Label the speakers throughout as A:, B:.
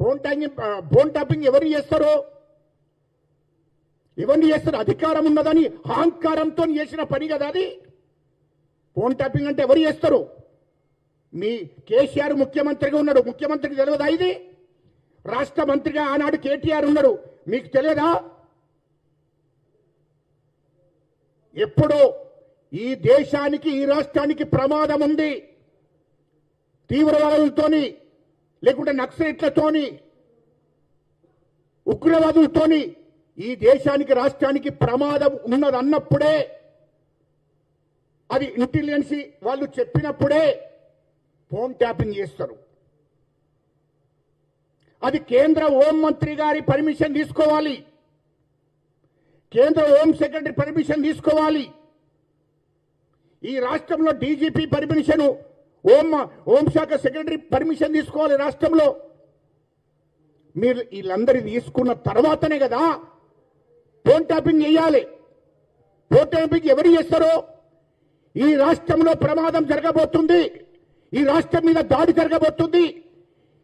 A: Phone tapping ఎవరు చేస్తారో, ఎవరిని చేస్తారు? అధికారం ఉన్నదని అహంకారంతో చేసిన పని కదా అది. ఫోన్ ట్యాపింగ్ అంటే ఎవరు చేస్తారు? మీ కేసీఆర్ ముఖ్యమంత్రిగా ఉన్నాడు, ముఖ్యమంత్రికి తెలియదా ఇది? రాష్ట్ర మంత్రిగా ఆనాడు కేటీఆర్ ఉన్నాడు, మీకు తెలియదా? ఎప్పుడో ఈ దేశానికి ఈ రాష్ట్రానికి ప్రమాదం ఉంది, తీవ్రవాదులతోని లేకుంటే నక్సలైట్లతోని ఉగ్రవాదులతోని ఈ దేశానికి రాష్ట్రానికి ప్రమాదం ఉన్నదన్నప్పుడే, అది ఇంటెలిజెన్స్ వాళ్ళు చెప్పినప్పుడే ఫోన్ ట్యాపింగ్ చేస్తారు. అది కేంద్ర హోం మంత్రి గారి పర్మిషన్ తీసుకోవాలి, కేంద్ర హోం సెక్రటరీ పర్మిషన్ తీసుకోవాలి, ఈ రాష్ట్రంలో డీజీపీ పర్మిషన్, హోంశాఖ సెక్రటరీ పర్మిషన్ తీసుకోవాలి రాష్ట్రంలో. మీరు వీళ్ళందరి తీసుకున్న తర్వాతనే కదా ఫోన్ ట్యాపింగ్ చేయాలి. ఫోన్ ట్యాపింగ్ ఎవరు చేస్తారో, ఈ రాష్ట్రంలో ప్రమాదం జరగబోతుంది, ఈ రాష్ట్రం మీద దాడి జరగబోతుంది,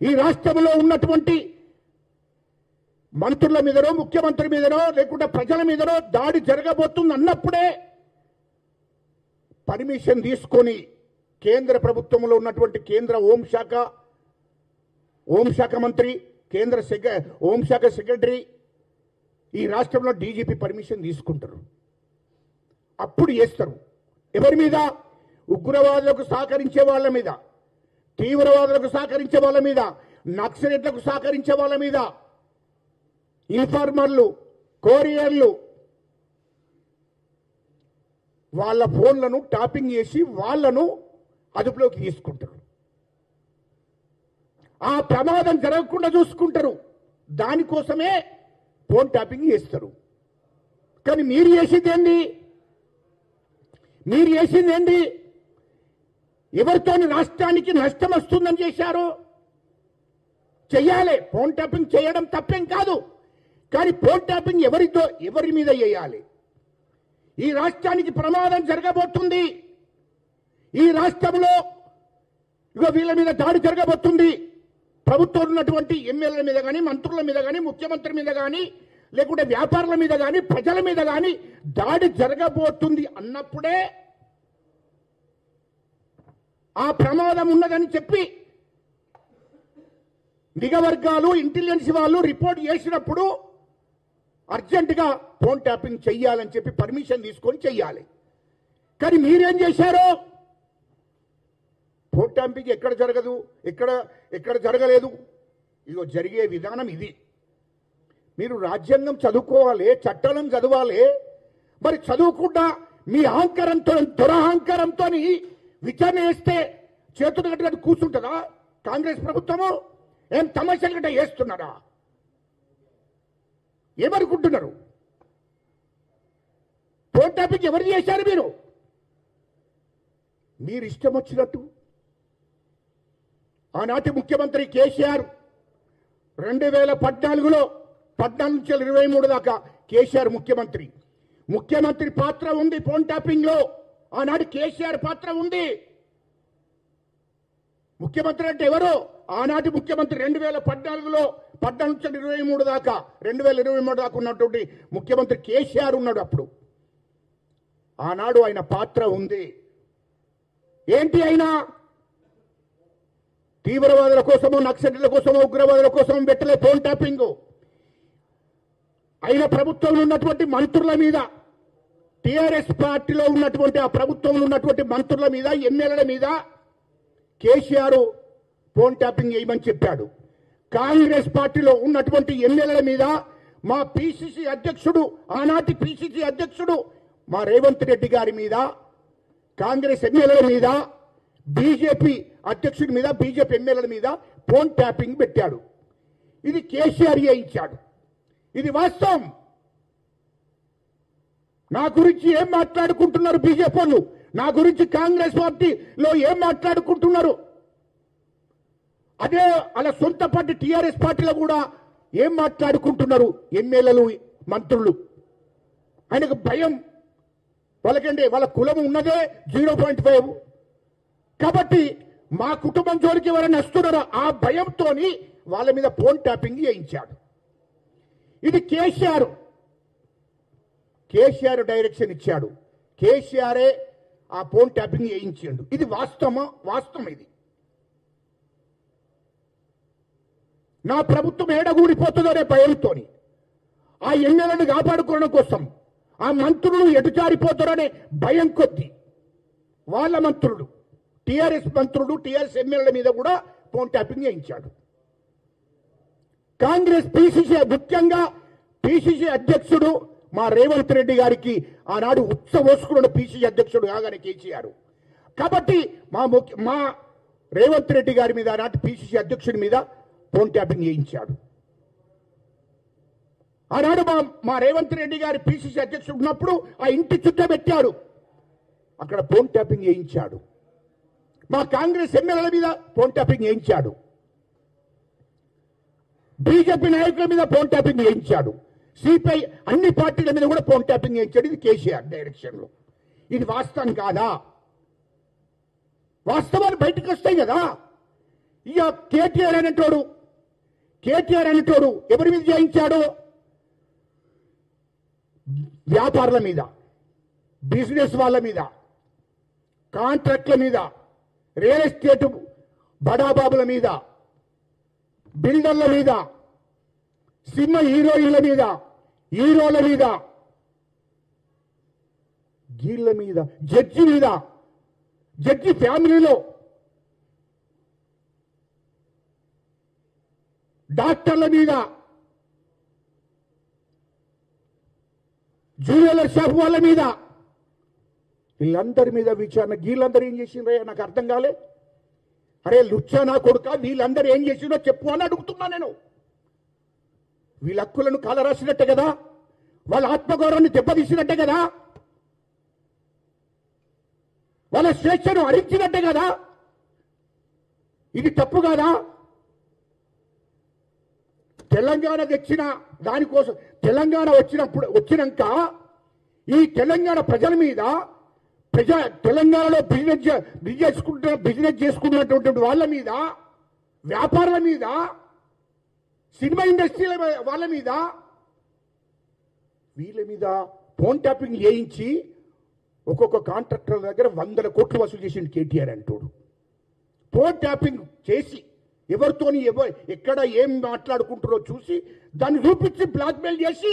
A: ఈ రాష్ట్రంలో ఉన్నటువంటి మంత్రుల మీదనో ముఖ్యమంత్రి మీదనో లేకుంటే ప్రజల మీదనో దాడి జరగబోతుంది అన్నప్పుడే పర్మిషన్ తీసుకొని కేంద్ర ప్రభుత్వంలో ఉన్నటువంటి కేంద్ర హోంశాఖ మంత్రి, కేంద్ర హోంశాఖ సెక్రటరీ, ఈ రాష్ట్రంలో డీజీపీ పర్మిషన్ తీసుకుంటారు. అప్పుడు చేస్తారు. ఎవరి మీద? ఉగ్రవాదులకు సహకరించే వాళ్ళ మీద, తీవ్రవాదులకు సహకరించే వాళ్ళ మీద, నక్సలైట్లకు సహకరించే వాళ్ళ మీద, ఇన్ఫార్మర్లు, కొరియర్లు, వాళ్ళ ఫోన్లను ట్యాపింగ్ చేసి వాళ్ళను అదుపులోకి తీసుకుంటారు. ఆ ప్రమాదం జరగకుండా చూసుకుంటారు. దానికోసమే ఫోన్ ట్యాపింగ్ చేస్తారు. కానీ మీరు చేసిందేంటి? ఎవరితో రాష్ట్రానికి నష్టం వస్తుందని చేశారు? చెయ్యాలి. ఫోన్ ట్యాపింగ్ చేయడం తప్పేం కాదు, కానీ ఫోన్ ట్యాపింగ్ ఎవరి మీద చేయాలి? ఈ రాష్ట్రానికి ప్రమాదం జరగబోతుంది, ఈ రాష్ట్రంలో వీళ్ళ మీద దాడి జరగబోతుంది, ప్రభుత్వం ఉన్నటువంటి ఎమ్మెల్యేల మీద కానీ, మంత్రుల మీద కానీ, ముఖ్యమంత్రి మీద కానీ, లేకుంటే వ్యాపారుల మీద కానీ, ప్రజల మీద కానీ దాడి జరగబోతుంది అన్నప్పుడే ఆ ప్రమాదం ఉన్నదని చెప్పి నిఘా వర్గాలు, ఇంటెలిజెన్స్ వాళ్ళు రిపోర్ట్ చేసినప్పుడు అర్జెంటుగా ఫోన్ ట్యాపింగ్ చెయ్యాలని చెప్పి పర్మిషన్ తీసుకొని చెయ్యాలి. కానీ మీరేం చేశారు? ఫోన్ ట్యాపింగ్ ఎక్కడ జరగదు, ఎక్కడ జరగలేదు. ఇదిగో జరిగే విధానం ఇది. మీరు రాజ్యాంగం చదువుకోవాలి, చట్టాలను చదవాలి. మరి చదువుకుండా మీ అహంకారంతో, దురహంకారంతో విచారణ చేస్తే చేతులు కట్టుగా కూర్చుంటుందా కాంగ్రెస్ ప్రభుత్వము? ఏం తమాషాలు గట్ట చేస్తున్నారా? ఏమనుకుంటున్నారు? ఫోన్ ట్యాపింగ్ ఎవరు చేశారు? మీరు ఇష్టం వచ్చినట్టు. ఆనాటి ముఖ్యమంత్రి కేసీఆర్ 2014లో 14 నుంచి 23 దాకా కేసీఆర్ ముఖ్యమంత్రి పాత్ర ఉంది ఫోన్ ట్యాపింగ్ లో. ఆనాడు కేసీఆర్ పాత్ర ఉంది. ముఖ్యమంత్రి అంటే ఎవరు? ఆనాటి ముఖ్యమంత్రి 2014లో 14 నుంచి 23 దాకా 2023 దాకా ఉన్నటువంటి ముఖ్యమంత్రి కేసీఆర్ ఉన్నాడు. అప్పుడు ఆనాడు ఆయన పాత్ర ఉంది. ఏంటి అయినా? తీవ్రవాదుల కోసమో, నక్సలైట్ల కోసమో, ఉగ్రవాదుల కోసమో పెట్టలే ఫోన్ ట్యాపింగ్. అయిన ప్రభుత్వంలో ఉన్నటువంటి మంత్రుల మీద, టీఆర్ఎస్ పార్టీలో ఉన్నటువంటి ఆ ప్రభుత్వంలో ఉన్నటువంటి మంత్రుల మీద, ఎమ్మెల్యేల మీద కేసీఆర్ ఫోన్ ట్యాపింగ్ చేయమని చెప్పాడు. కాంగ్రెస్ పార్టీలో ఉన్నటువంటి ఎమ్మెల్యేల మీద మా పిసిసి అధ్యక్షుడు, ఆనాటి పిసిసి అధ్యక్షుడు మా రేవంత్ రెడ్డి గారి మీద, కాంగ్రెస్ ఎమ్మెల్యేల మీద, బీజేపీ అధ్యక్షుడి మీద, బీజేపీ ఎమ్మెల్యేల మీద ఫోన్ ట్యాపింగ్ పెట్టాడు. ఇది కేసీఆర్ చేయించాడు. ఇది వాస్తవం. నా గురించి ఏం మాట్లాడుకుంటున్నారు బీజేపీ వాళ్ళు? నా గురించి కాంగ్రెస్ పార్టీలో ఏం మాట్లాడుకుంటున్నారు? అదే అలా సొంత పార్టీ టీఆర్ఎస్ పార్టీలో కూడా ఏం మాట్లాడుకుంటున్నారు ఎమ్మెల్యేలు, మంత్రులు? ఆయనకు భయం. వాళ్ళకంటే వాళ్ళ కులం ఉన్నదే 0.5. కాబట్టి మా కుటుంబం జోలికి ఎవరైనా వస్తున్నారో ఆ భయంతో వాళ్ళ మీద ఫోన్ ట్యాపింగ్ చేయించాడు. ఇది కేసీఆర్ డైరెక్షన్ ఇచ్చాడు. కేసీఆరే ఆ ఫోన్ ట్యాపింగ్ చేయించాడు. ఇది వాస్తవం. ఇది నా ప్రభుత్వం ఏడగూడిపోతుందో అనే భయంతోని, ఆ ఎమ్మెల్యేలను కాపాడుకోవడం కోసం, ఆ మంత్రులు ఎటుచారిపోతారనే భయం కొద్దీ వాళ్ళ మంత్రులు, టీఆర్ఎస్ మంత్రులు, టీఆర్ఎస్ ఎమ్మెల్యేల మీద కూడా ఫోన్ ట్యాపింగ్ చేయించాడు. కాంగ్రెస్ ముఖ్యంగా పిసిసి అధ్యక్షుడు మా రేవంత్ రెడ్డి గారికి ఆనాడు ఉత్సవోసుకున్న పిసిసి అధ్యక్షుడు కాగానే కేసీఆర్. కాబట్టి మా రేవంత్ రెడ్డి గారి మీద ఆనాటి పిసిసి అధ్యక్షుడి మీద ఫోన్ ట్యాపింగ్ చేయించాడు. ఆనాడు మా రేవంత్ రెడ్డి గారి పిసిసి అధ్యక్షుడు ఉన్నప్పుడు ఆ ఇంటి చుట్టూ పెట్టాడు, అక్కడ ఫోన్ ట్యాపింగ్ చేయించాడు. మా కాంగ్రెస్ ఎమ్మెల్యేల మీద ఫోన్ ట్యాపింగ్ చేయించాడు. బీజేపీ నాయకుల మీద ఫోన్ ట్యాపింగ్ చేయించాడు. సిపిఐ అన్ని పార్టీల మీద కూడా ఫోన్ ట్యాపింగ్ చేయించాడు. ఇది కేసీఆర్ డైరెక్షన్లో. ఇది వాస్తవం కాదా? వాస్తవాలు బయటకు వస్తాయి కదా. ఇక కేటీఆర్ అనేటోడు ఎవరి మీద చేయించాడు? వ్యాపారుల మీద, బిజినెస్ వాళ్ళ మీద, కాంట్రాక్ట్ల మీద, రియల్ ఎస్టేట్ బడాబాబుల మీద, బిల్డర్ల మీద, సినిమా హీరోల మీద, గీళ్ళ మీద, జడ్జి ఫ్యామిలీలో, డాక్టర్ల మీద, జ్యువెలర్ షాప్ వాళ్ళ మీద, వీళ్ళందరి మీద విచారణ. వీళ్ళందరూ ఏం చేసిండ్రయ్యా నాకు అర్థం కాలే. అరే లుచ్చా నా కొడుక, వీళ్ళందరూ ఏం చేసిండో చెప్పు అని అడుగుతున్నా నేను. వీళ్ళ హక్కులను కాలరాసినట్టే కదా, వాళ్ళ ఆత్మగౌరవాన్ని దెబ్బతీసినట్టే కదా, వాళ్ళ స్వేచ్ఛను హరించినట్టే కదా. ఇది తప్పు కాదా? తెలంగాణ తెచ్చిన దానికోసం, తెలంగాణ వచ్చినాక ఈ తెలంగాణ ప్రజల మీద, తెలంగాణలో బిజినెస్ చేసుకున్నటువంటి వాళ్ళ మీద, వ్యాపారుల మీద, సినిమా ఇండస్ట్రీల వాళ్ళ మీద, వీళ్ళ మీద ఫోన్ ట్యాపింగ్ చేయించి ఒక్కొక్క కాంట్రాక్టర్ దగ్గర 100 కోట్లు వసూలు చేసిండు కేటీఆర్ అంటోడు. ఫోన్ ట్యాపింగ్ చేసి ఎవరితోని ఎక్కడ ఏం మాట్లాడుకుంటారో చూసి దాన్ని చూపించి బ్లాక్మెయిల్ చేసి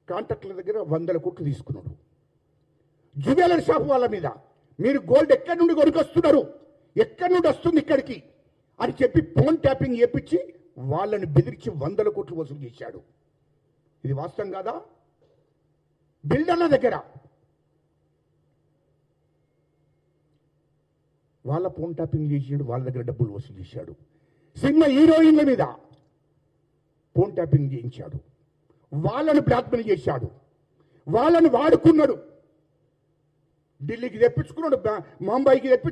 A: కాంట్రాక్టర్ల దగ్గర 100 కోట్లు తీసుకున్నాడు. జ్యువెలర్ షాప్ వాళ్ళ మీద, మీరు గోల్డ్ ఎక్కడి నుండి కొనుకొస్తున్నారు, ఎక్కడి నుండి వస్తుంది ఇక్కడికి అని చెప్పి ఫోన్ ట్యాపింగ్ చేపించి వాళ్ళని బెదిరించి 100 కోట్లు వసూలు చేశాడు. ఇది వాస్తవం కాదా? బిల్డర్ల దగ్గర వాళ్ళ ఫోన్ ట్యాపింగ్ చేసాడు, వాళ్ళ దగ్గర డబ్బులు వసూలు చేశాడు. సినిమా హీరోయిన్ల మీద ఫోన్ ట్యాపింగ్ చేయించాడు, వాళ్ళను బ్లాక్మెయిల్ చేశాడు, వాళ్ళను వాడుకున్నాడు. ఢిల్లీకి తెప్పించుకున్నాడు, ముంబైకి తెప్పించుకున్నాడు.